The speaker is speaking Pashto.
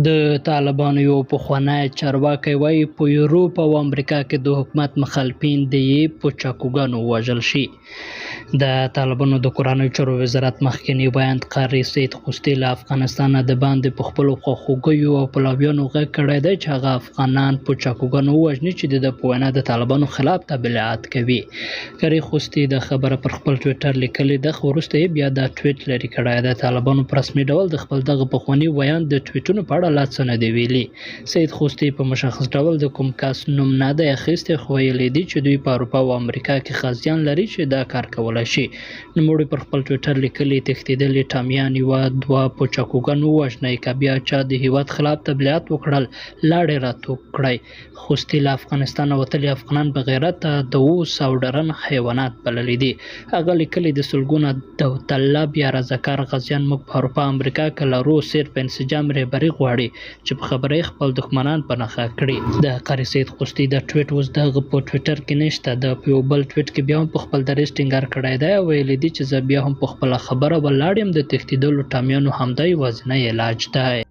د طالبانو یو پخوانی چارواکی وایي په یورپ او امریکا کې د حکومت مخالفین د یې په چاقوګانو ووژل شي. د طالبانو د کورنیو چارو وزارت مخکني بیان قاري سید خوستي له افغانستان د باندې په خپلو خواخوږیو او پلویانو غږ کړی دی چې هغه افغانان په چاقوګانو ووژني چې د په وینا د طالبانو خلاف تبلیغات کوي. قاري خوستي د خبره پر خپل ټویټر لیکلې ده، خو وروسته یې بیا دا ټویټ لرې کړی دی. طالبانو په رسمي ډول د خپل دغه پخواني ویان د ټویټونو په اړه لا څه نه دي ویلي. سید خوستي په مشخص ډول د کوم کس نوم نه دی اخیستی، خو ویلي دي چې دوی په اروپا او امریکا کې خاصیان لري چې دا کار کولی شي. نوموړي پر خپل ټویټر لیکلي تښتېدلي ټامیان یوه دوه په چاقوګانو ووژنئ، که بیا چا د هېواد خلاف تبلیغات وکړل لاړې راتوپ کړئ. خوستي له افغانستانه وتلي افغانان په غیرته د 200 ډرن حیوانات بللي دي. هغه لیکلي د سلګونه داوطلب یا رضاکار غازیان موږ په اروپا امریکا کې لرو، صرف انسجام رهبري غواړي چې په خبره یې خپل دښمنان په نښه کړي. د قاري سید خوستي د ټویټ اوس دغه په ټویټر کې نشته. د په یو بل ټویټ کې بیا هم په خپل دریځ ټینګار کړی دی او ویلي دي چې زه بیا هم په خپله خبره ولاړ یم، د تښتېدلو ټامیانو همدا یوازینی علاج دی.